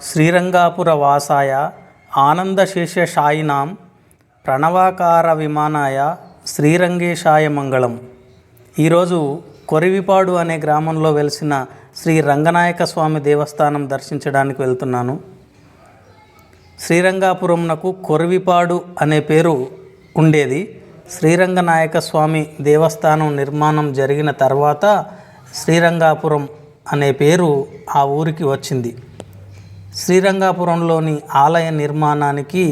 శ్రీరంగాపుర వాసాయ ఆనందశేషశాయినాం ప్రణవాకార విమానాయ శ్రీరంగేశాయ మంగళం. ఈరోజు కొరివిపాడు అనే గ్రామంలో వెలిసిన శ్రీ రంగనాయక స్వామి దేవస్థానం దర్శించడానికి వెళ్తున్నాను. శ్రీరంగాపురంనకు కొరివిపాడు అనే పేరు ఉండేది. శ్రీరంగనాయక స్వామి దేవస్థానం నిర్మాణం జరిగిన తర్వాత శ్రీరంగాపురం అనే పేరు ఆ ఊరికి వచ్చింది. శ్రీరంగాపురంలోని ఆలయ నిర్మాణానికి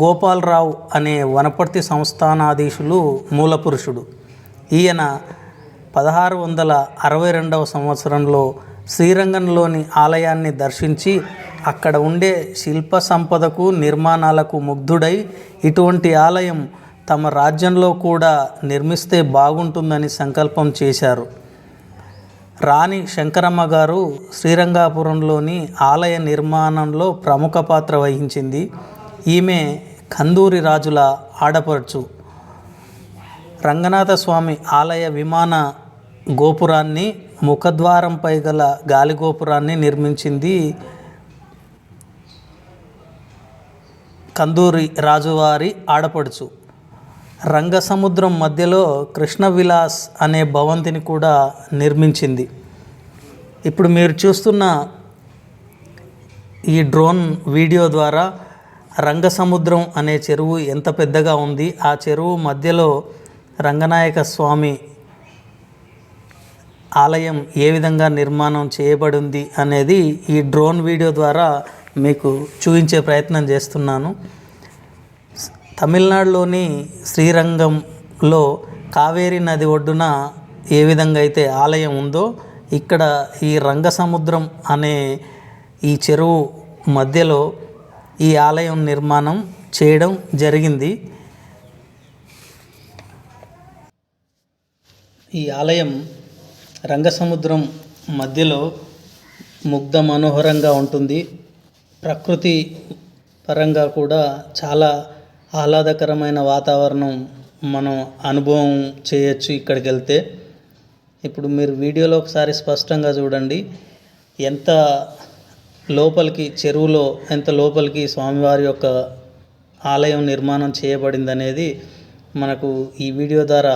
గోపాలరావు అనే వనపర్తి సంస్థానాధీశులు మూలపురుషుడు. ఈయన 1662వ సంవత్సరంలో శ్రీరంగంలోని ఆలయాన్ని దర్శించి అక్కడ ఉండే శిల్ప సంపదకు నిర్మాణాలకు ముగ్ధుడై ఇటువంటి ఆలయం తమ రాజ్యంలో కూడా నిర్మిస్తే బాగుంటుందని సంకల్పం చేశారు. రాణి శంకరమ్మ గారు శ్రీరంగాపురంలోని ఆలయ నిర్మాణంలో ప్రముఖ పాత్ర వహించింది. ఈమె కందూరి రాజుల ఆడపడుచు. రంగనాథ స్వామి ఆలయ విమాన గోపురాన్ని, ముఖద్వారంపై గల గాలిగోపురాన్ని నిర్మించింది కందూరి రాజువారి ఆడపడుచు. రంగసముద్రం మధ్యలో కృష్ణ విలాస్ అనే భవంతిని కూడా నిర్మించింది. ఇప్పుడు మీరు చూస్తున్న ఈ డ్రోన్ వీడియో ద్వారా రంగసముద్రం అనే చెరువు ఎంత పెద్దగా ఉంది, ఆ చెరువు మధ్యలో రంగనాయక స్వామి ఆలయం ఏ విధంగా నిర్మాణం చేయబడింది అనేది ఈ డ్రోన్ వీడియో ద్వారా మీకు చూపించే ప్రయత్నం చేస్తున్నాను. తమిళనాడులోని శ్రీరంగంలో కావేరీ నది ఒడ్డున ఏ విధంగా అయితే ఆలయం ఉందో, ఇక్కడ ఈ రంగసముద్రం అనే ఈ చెరువు మధ్యలో ఈ ఆలయం నిర్మాణం చేయడం జరిగింది. ఈ ఆలయం రంగసముద్రం మధ్యలో ముగ్ధ మనోహరంగా ఉంటుంది. ప్రకృతి పరంగా కూడా చాలా ఆహ్లాదకరమైన వాతావరణం మనం అనుభవం చేయొచ్చు ఇక్కడికి వెళ్తే. ఇప్పుడు మీరు వీడియోలో ఒకసారి స్పష్టంగా చూడండి, ఎంత లోపలికి చెరువులో ఎంత లోపలికి స్వామివారి యొక్క ఆలయం నిర్మాణం చేయబడింది అనేది మనకు ఈ వీడియో ద్వారా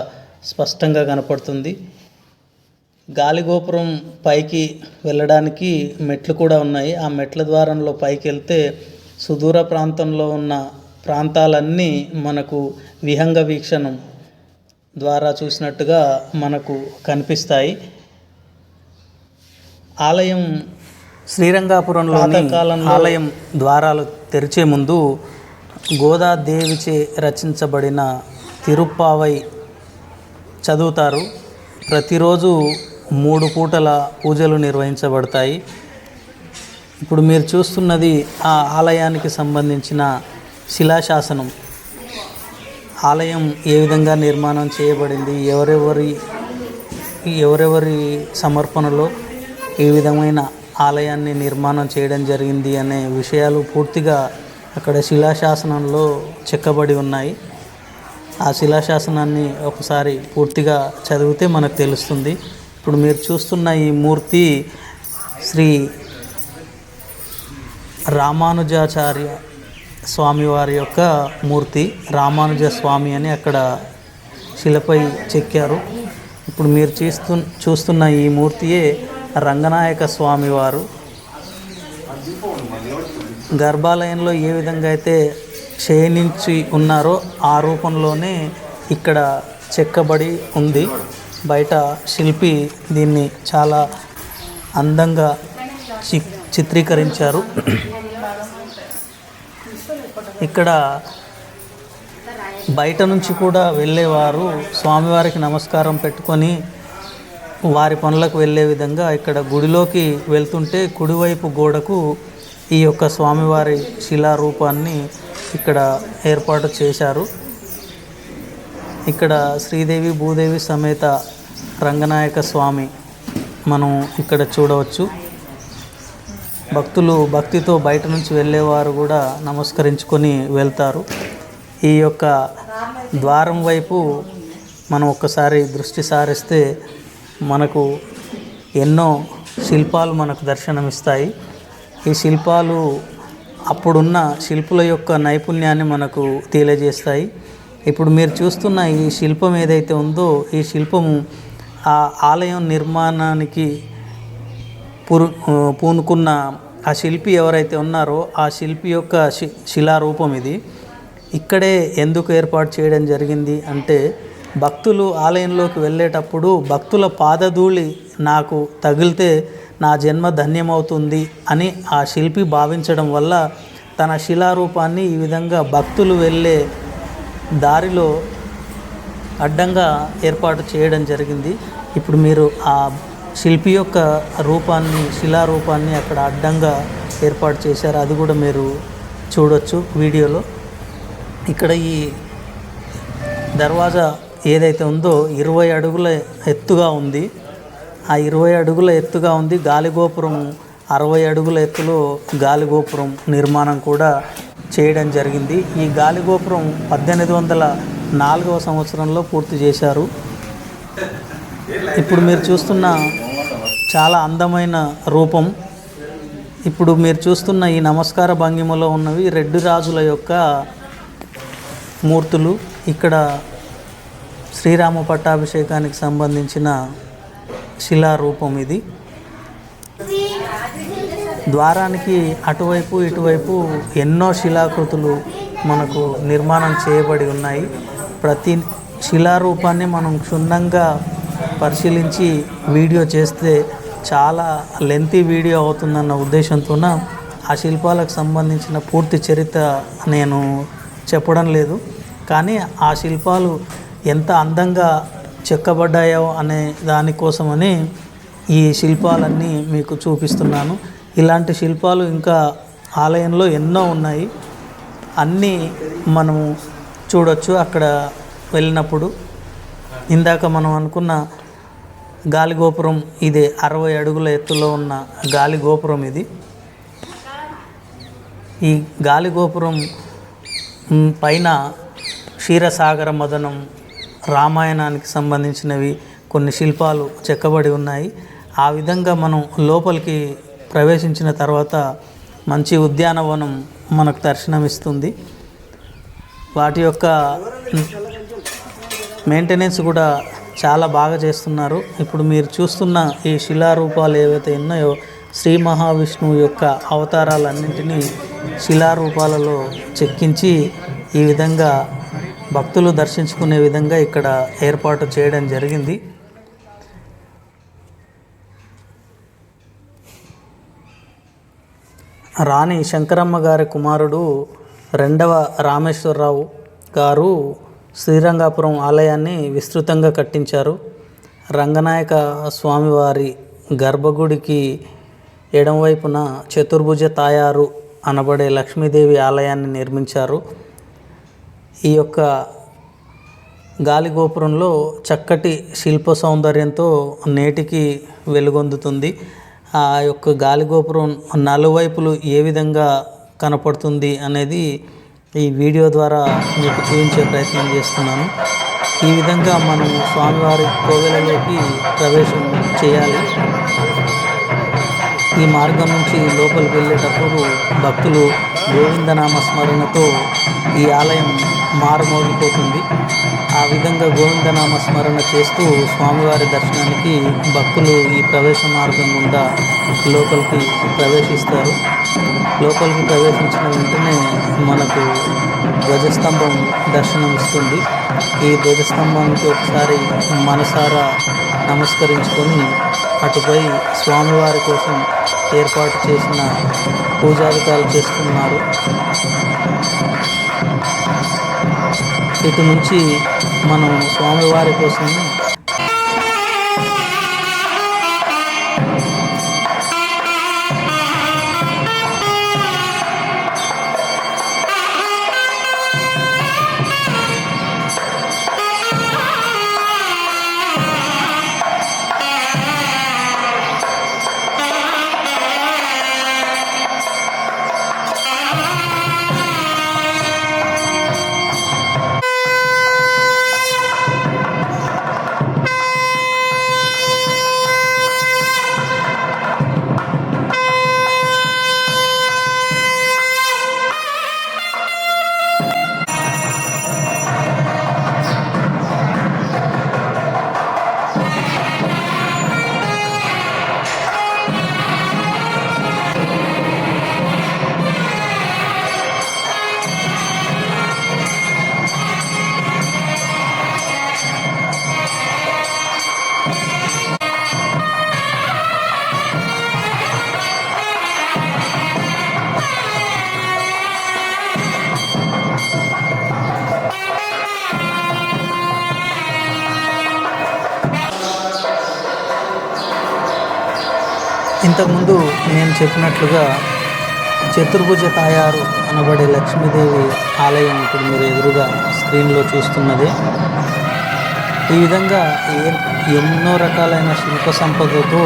స్పష్టంగా కనపడుతుంది. గాలిగోపురం పైకి వెళ్ళడానికి మెట్లు కూడా ఉన్నాయి. ఆ మెట్ల ద్వారంలో పైకి వెళ్తే సుదూర ప్రాంతంలో ఉన్న ప్రాంతాలన్నీ మనకు విహంగ వీక్షణం ద్వారా చూసినట్టుగా మనకు కనిపిస్తాయి. ఆలయం శ్రీరంగాపురంలోని ఆలయం ద్వారాలు తెరిచే ముందు గోదాదేవిచే రచించబడిన తిరుప్పావై చదువుతారు. ప్రతిరోజు 3 పూటల పూజలు నిర్వహించబడతాయి. ఇప్పుడు మీరు చూస్తున్నది ఆ ఆలయానికి సంబంధించిన శిలాశాసనం. ఆలయం ఏ విధంగా నిర్మాణం చేయబడింది, ఎవరెవరి సమర్పణలో ఏ విధమైన ఆలయాన్ని నిర్మాణం చేయడం జరిగింది అనే విషయాలు పూర్తిగా అక్కడ శిలాశాసనంలో చెక్కబడి ఉన్నాయి. ఆ శిలాశాసనాన్ని ఒకసారి పూర్తిగా చదివితే మనకు తెలుస్తుంది. ఇప్పుడు మీరు చూస్తున్న ఈ మూర్తి శ్రీ రామానుజాచార్య స్వామివారి యొక్క మూర్తి. రామానుజ స్వామి అని అక్కడ శిలపై చెక్కారు. ఇప్పుడు మీరు చూస్తున్న ఈ మూర్తియే రంగనాయక స్వామివారు. గర్భాలయంలో ఏ విధంగా అయితే శయనించి ఉన్నారో ఆ రూపంలోనే ఇక్కడ చెక్కబడి ఉంది. బయట శిల్పి దీన్ని చాలా అందంగా చిత్రీకరించారు. ఇక్కడ బయట నుంచి కూడా వెళ్ళేవారు స్వామివారికి నమస్కారం పెట్టుకొని వారి పనులకు వెళ్ళే విధంగా ఇక్కడ గుడిలోకి వెళ్తుంటే కుడివైపు గోడకు ఈ యొక్క స్వామివారి శిలారూపాన్ని ఇక్కడ ఏర్పాటు చేశారు. ఇక్కడ శ్రీదేవి భూదేవి సమేత రంగనాయక స్వామి మనం ఇక్కడ చూడవచ్చు. భక్తులు భక్తితో బయట నుంచి వెళ్ళేవారు కూడా నమస్కరించుకొని వెళ్తారు. ఈ యొక్క ద్వారం వైపు మనం ఒక్కసారి దృష్టి సారిస్తే మనకు ఎన్నో శిల్పాలు మనకు దర్శనమిస్తాయి. ఈ శిల్పాలు అప్పుడున్న శిల్పుల యొక్క నైపుణ్యాన్ని మనకు తెలియజేస్తాయి. ఇప్పుడు మీరు చూస్తున్న ఈ శిల్పం ఏదైతే ఉందో ఈ శిల్పము ఆ ఆలయం నిర్మాణానికి పూనుకున్న ఆ శిల్పి ఎవరైతే ఉన్నారో ఆ శిల్పి యొక్క శిలారూపం ఇది. ఇక్కడే ఎందుకు ఏర్పాటు చేయడం జరిగింది అంటే భక్తులు ఆలయంలోకి వెళ్ళేటప్పుడు భక్తుల పాదధూళి నాకు తగిలితే నా జన్మ ధన్యమవుతుంది అని ఆ శిల్పి భావించడం వల్ల తన శిలారూపాన్ని ఈ విధంగా భక్తులు వెళ్ళే దారిలో అడ్డంగా ఏర్పాటు చేయడం జరిగింది. ఇప్పుడు మీరు ఆ శిల్పి యొక్క రూపాన్ని శిలారూపాన్ని అక్కడ అడ్డంగా ఏర్పాటు చేశారు. అది కూడా మీరు చూడొచ్చు వీడియోలో. ఇక్కడ ఈ దర్వాజా ఏదైతే ఉందో 20 అడుగుల ఎత్తుగా ఉంది. ఆ 20 అడుగుల ఎత్తుగా ఉంది. గాలిగోపురం 60 అడుగుల ఎత్తులో గాలిగోపురం నిర్మాణం కూడా చేయడం జరిగింది. ఈ గాలిగోపురం 1804వ సంవత్సరంలో పూర్తి చేశారు. ఇప్పుడు మీరు చూస్తున్న చాలా అందమైన రూపం. ఇప్పుడు మీరు చూస్తున్న ఈ నమస్కార భంగిమలో ఉన్నవి రెడ్డి రాజుల యొక్క మూర్తులు. ఇక్కడ శ్రీరామ పట్టాభిషేకానికి సంబంధించిన శిలారూపం ఇది. ద్వారానికి అటువైపు ఇటువైపు ఎన్నో శిలాకృతులు మనకు నిర్మాణం చేయబడి ఉన్నాయి. ప్రతి శిలారూపాన్ని మనం క్షుణ్ణంగా పరిశీలించి వీడియో చేస్తే చాలా లెంతీ వీడియో అవుతుందన్న ఉద్దేశంతో ఆ శిల్పాలకు సంబంధించిన పూర్తి చరిత్ర నేను చెప్పడం లేదు. కానీ ఆ శిల్పాలు ఎంత అందంగా చెక్కబడ్డాయో అనే దానికోసమని ఈ శిల్పాలన్నీ మీకు చూపిస్తున్నాను. ఇలాంటి శిల్పాలు ఇంకా ఆలయంలో ఎన్నో ఉన్నాయి. అన్నీ మనము చూడొచ్చు అక్కడ వెళ్ళినప్పుడు. ఇందాక మనం అనుకున్న గాలిగోపురం ఇదే 60 అడుగుల ఎత్తులో ఉన్న గాలిగోపురం ఇది. ఈ గాలిగోపురం పైన క్షీరసాగర మదనం రామాయణానికి సంబంధించినవి కొన్ని శిల్పాలు చెక్కబడి ఉన్నాయి. ఆ విధంగా మనం లోపలికి ప్రవేశించిన తర్వాత మంచి ఉద్యానవనం మనకు దర్శనమిస్తుంది. వాటి యొక్క మెయింటెనెన్స్ కూడా చాలా బాగా చేస్తున్నారు. ఇప్పుడు మీరు చూస్తున్న ఈ శిలారూపాలు ఏవైతే ఉన్నాయో శ్రీ మహావిష్ణువు యొక్క అవతారాలన్నింటినీ శిలారూపాలలో చెక్కించి ఈ విధంగా భక్తులు దర్శించుకునే విధంగా ఇక్కడ ఏర్పాటు చేయడం జరిగింది. రాణి శంకరమ్మ గారి కుమారుడు 2వ రామేశ్వరరావు గారు శ్రీరంగాపురం ఆలయాన్ని విస్తృతంగా కట్టించారు. రంగనాయక స్వామివారి గర్భగుడికి ఎడమవైపున చతుర్భుజ తాయారు అనబడే లక్ష్మీదేవి ఆలయాన్ని నిర్మించారు. ఈ యొక్క గాలిగోపురంలో చక్కటి శిల్ప సౌందర్యంతో నేటికి వెలుగొందుతుంది. ఆ యొక్క గాలిగోపురం నలువైపులు ఏ విధంగా కనపడుతుంది అనేది ఈ వీడియో ద్వారా మీకు చూపించే ప్రయత్నం చేస్తున్నాను. ఈ విధంగా మనం స్వామివారి కోవెలలోకి ప్రవేశం చేయాలి. ఈ మార్గం నుంచి లోపలికి వెళ్ళేటప్పుడు భక్తులు గోవిందనామ స్మరణతో ఈ ఆలయం మారుమోగిపోతుంది. ఆ విధంగా గోవిందనామ స్మరణ చేస్తూ స్వామివారి దర్శనానికి భక్తులు ఈ ప్రవేశ మార్గం గుండా లోపలికి ప్రవేశిస్తారు. లోపలికి ప్రవేశించిన వెంటనే మనకు ధ్వజస్తంభం దర్శనమిస్తుంది. ఈ ధ్వజస్తంభానికి ఒకసారి మనసారా నమస్కరించుకొని అటుపై స్వామివారి కోసం ఏర్పాటు చేసిన పూజాధికారులు చేస్తున్నారు. ఇటు నుంచి మనం స్వామివారి కోసం ఇంతకుముందు నేను చెప్పినట్లుగా చతుర్భుజ తాయారు అనబడే లక్ష్మీదేవి ఆలయం ఇప్పుడు మీరు ఎదురుగా స్క్రీన్లో చూస్తున్నది. ఈ విధంగా ఎన్నో రకాలైన శిల్ప సంపదతో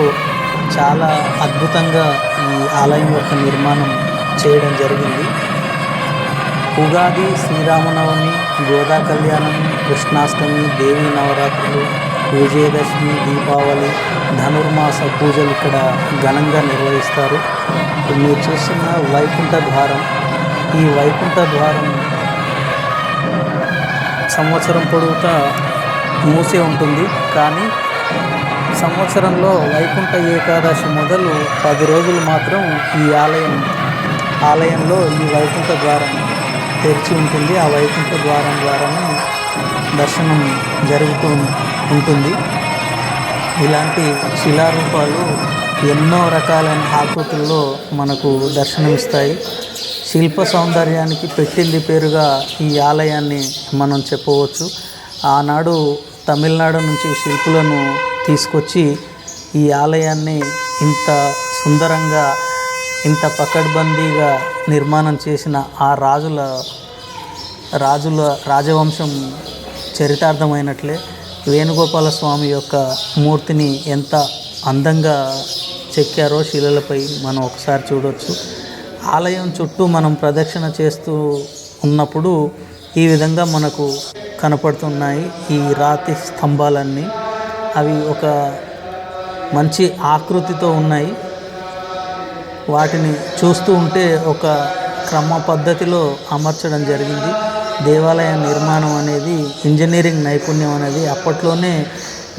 చాలా అద్భుతంగా ఈ ఆలయం యొక్క నిర్మాణం చేయడం జరిగింది. ఉగాది, శ్రీరామనవమి, గోదా కళ్యాణం, కృష్ణాష్టమి, దేవీ నవరాత్రులు, విజయదశమి, దీపావళి, ధనుర్మాస పూజలు ఇక్కడ ఘనంగా నిర్వహిస్తారు. ఇప్పుడు మీరు చూస్తున్న వైకుంఠ ద్వారం, ఈ వైకుంఠ ద్వారం సంవత్సరం పొడవుతా మూసే ఉంటుంది. కానీ సంవత్సరంలో వైకుంఠ ఏకాదశి మొదలు 10 రోజులు మాత్రం ఈ ఆలయంలో ఈ వైకుంఠ ద్వారం తెరిచి ఉంటుంది. ఆ వైకుంఠ ద్వారం ద్వారానే దర్శనం జరుగుతూ ఉంటుంది. ఇలాంటి శిలారూపాలు ఎన్నో రకాలైన ఆకృతుల్లో మనకు దర్శనమిస్తాయి. శిల్ప సౌందర్యానికి పెట్టింది పేరుగా ఈ ఆలయాన్ని మనం చెప్పవచ్చు. ఆనాడు తమిళనాడు నుంచి శిల్పులను తీసుకొచ్చి ఈ ఆలయాన్ని ఇంత సుందరంగా, ఇంత పకడ్బందీగా నిర్మాణం చేసిన ఆ రాజవంశం చరితార్థమైనట్లే వేణుగోపాల స్వామి యొక్క మూర్తిని ఎంత అందంగా చెక్కారో శిలలపై మనం ఒకసారి చూడవచ్చు. ఆలయం చుట్టూ మనం ప్రదక్షిణ చేస్తూ ఉన్నప్పుడు ఈ విధంగా మనకు కనపడుతున్నాయి ఈ రాతి స్తంభాలన్నీ. అవి ఒక మంచి ఆకృతితో ఉన్నాయి. వాటిని చూస్తూ ఉంటే ఒక క్రమ పద్ధతిలో అమర్చడం జరిగింది. దేవాలయ నిర్మాణం అనేది, ఇంజనీరింగ్ నైపుణ్యం అనేది అప్పట్లోనే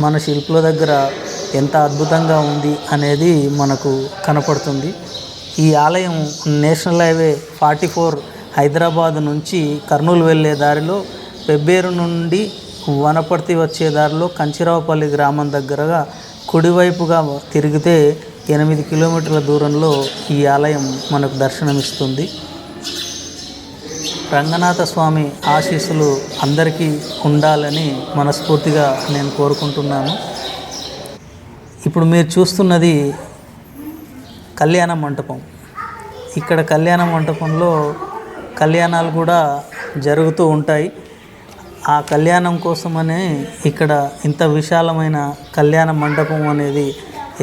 మన శిల్పుల దగ్గర ఎంత అద్భుతంగా ఉంది అనేది మనకు కనపడుతుంది. ఈ ఆలయం నేషనల్ హైవే 44 హైదరాబాద్ నుంచి కర్నూలు వెళ్ళే దారిలో, పెబ్బేరు నుండి వనపర్తి వచ్చే దారిలో కంచిరావుపల్లి గ్రామం దగ్గరగా కుడివైపుగా తిరిగితే 8 కిలోమీటర్ల దూరంలో ఈ ఆలయం మనకు దర్శనమిస్తుంది. రంగనాథ స్వామి ఆశీస్సులు అందరికీ ఉండాలని మనస్ఫూర్తిగా నేను కోరుకుంటున్నాను. ఇప్పుడు మీరు చూస్తున్నది కళ్యాణ మంటపం. ఇక్కడ కళ్యాణ మంటపంలో కళ్యాణాలు కూడా జరుగుతూ ఉంటాయి. ఆ కళ్యాణం కోసమనే ఇక్కడ ఇంత విశాలమైన కళ్యాణ మండపం అనేది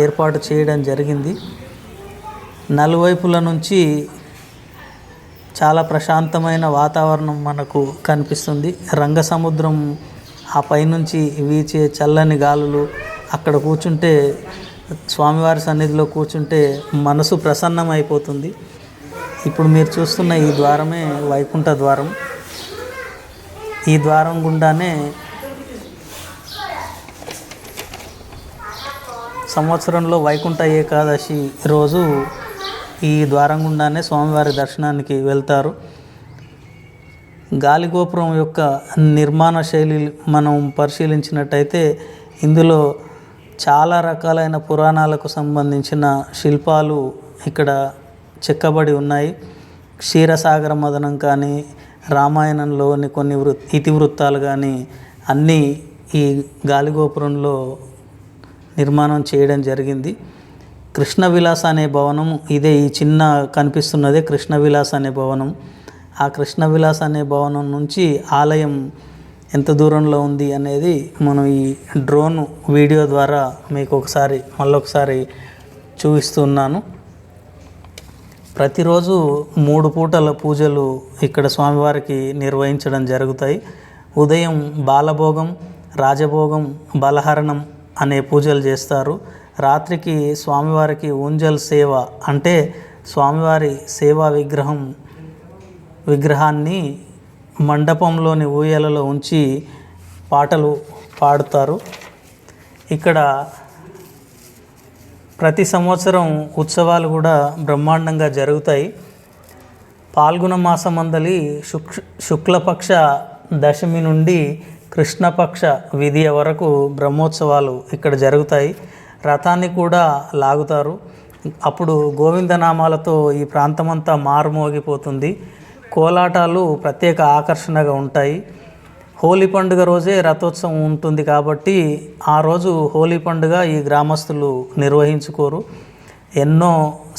ఏర్పాటు చేయడం జరిగింది. నలువైపుల నుంచి చాలా ప్రశాంతమైన వాతావరణం మనకు కనిపిస్తుంది. రంగసముద్రం, ఆ పైనుంచి వీచే చల్లని గాలులు, అక్కడ కూర్చుంటే, స్వామివారి సన్నిధిలో కూర్చుంటే మనసు ప్రసన్నమైపోతుంది. ఇప్పుడు మీరు చూస్తున్న ఈ ద్వారమే వైకుంఠ ద్వారం. ఈ ద్వారం గుండానే సంవత్సరంలో వైకుంఠ ఏకాదశి రోజు ఈ ద్వారం గుండానే స్వామివారి దర్శనానికి వెళ్తారు. గాలిగోపురం యొక్క నిర్మాణ శైలి మనం పరిశీలించినట్టయితే ఇందులో చాలా రకాలైన పురాణాలకు సంబంధించిన శిల్పాలు ఇక్కడ చెక్కబడి ఉన్నాయి. క్షీరసాగర మదనం కానీ, రామాయణంలోని కొన్ని ఇతివృత్తాలు కానీ అన్నీ ఈ గాలిగోపురంలో నిర్మాణం చేయడం జరిగింది. కృష్ణ విలాస అనే భవనం ఇదే, ఈ చిన్న కనిపిస్తున్నదే కృష్ణ విలాస అనే భవనం. ఆ కృష్ణ విలాస అనే భవనం నుంచి ఆలయం ఎంత దూరంలో ఉంది అనేది మనం ఈ డ్రోన్ వీడియో ద్వారా మీకు మళ్ళొకసారి చూపిస్తున్నాను. ప్రతిరోజు 3 పూటల పూజలు ఇక్కడ స్వామివారికి నిర్వహించడం జరుగుతాయి. ఉదయం బాలభోగం, రాజభోగం, బలహరణం అనే పూజలు చేస్తారు. రాత్రికి స్వామివారికి ఊంజల్ సేవ, అంటే స్వామివారి సేవా విగ్రహాన్ని మండపంలోని ఊయలలో ఉంచి పాటలు పాడుతారు. ఇక్కడ ప్రతి సంవత్సరం ఉత్సవాలు కూడా బ్రహ్మాండంగా జరుగుతాయి. పాల్గొన మాసమందలి శుక్లపక్ష దశమి నుండి కృష్ణపక్ష విధియ వరకు బ్రహ్మోత్సవాలు ఇక్కడ జరుగుతాయి. రథాన్ని కూడా లాగుతారు. అప్పుడు గోవిందనామాలతో ఈ ప్రాంతమంతా మారుమోగిపోతుంది. కోలాటాలు ప్రత్యేక ఆకర్షణగా ఉంటాయి. హోలీ పండుగ రోజే రథోత్సవం ఉంటుంది కాబట్టి ఆ రోజు హోలీ పండుగ ఈ గ్రామస్తులు నిర్వహించుకోరు. ఎన్నో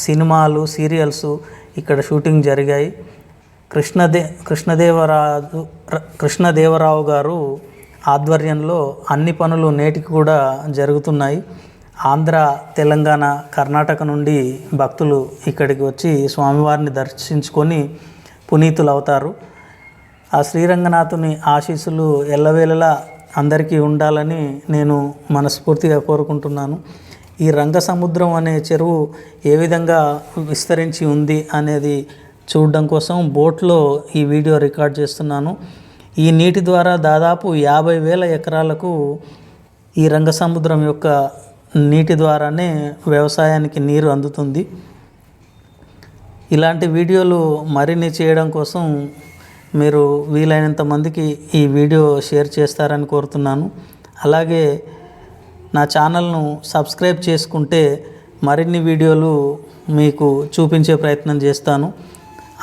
సినిమాలు, సీరియల్స్ ఇక్కడ షూటింగ్ జరిగాయి. కృష్ణదేవరావు గారు ఆధ్వర్యంలో అన్ని పనులు నేటికి కూడా జరుగుతున్నాయి. ఆంధ్ర, తెలంగాణ, కర్ణాటక నుండి భక్తులు ఇక్కడికి వచ్చి స్వామివారిని దర్శించుకొని పునీతులు అవుతారు. ఆ శ్రీరంగనాథుని ఆశీస్సులు ఎల్లవేళలా అందరికీ ఉండాలని నేను మనస్ఫూర్తిగా కోరుకుంటున్నాను. ఈ రంగసముద్రం అనే చెరువు ఏ విధంగా విస్తరించి ఉంది అనేది చూడడం కోసం బోట్లో ఈ వీడియో రికార్డ్ చేస్తున్నాను. ఈ నీటి ద్వారా దాదాపు 50,000 ఎకరాలకు ఈ రంగసముద్రం యొక్క నీటి ద్వారానే వ్యవసాయానికి నీరు అందుతుంది. ఇలాంటి వీడియోలు మరిన్ని చేయడం కోసం మీరు వీలైనంత మందికి ఈ వీడియో షేర్ చేస్తారని కోరుతున్నాను. అలాగే నా ఛానల్ను సబ్స్క్రైబ్ చేసుకుంటే మరిన్ని వీడియోలు మీకు చూపించే ప్రయత్నం చేస్తాను.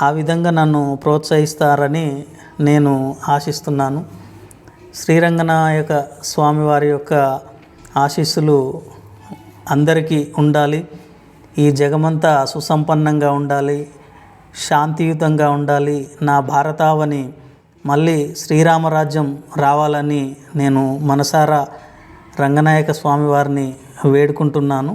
ఆ విధంగా నన్ను ప్రోత్సహిస్తారని నేను ఆశిస్తున్నాను. శ్రీరంగనాయక స్వామివారి యొక్క ఆశీస్సులు అందరికీ ఉండాలి. ఈ జగమంతా సుసంపన్నంగా ఉండాలి, శాంతియుతంగా ఉండాలి. నా భారతావని మళ్ళీ శ్రీరామరాజ్యం రావాలని నేను మనసారా రంగనాయక స్వామివారిని వేడుకుంటున్నాను.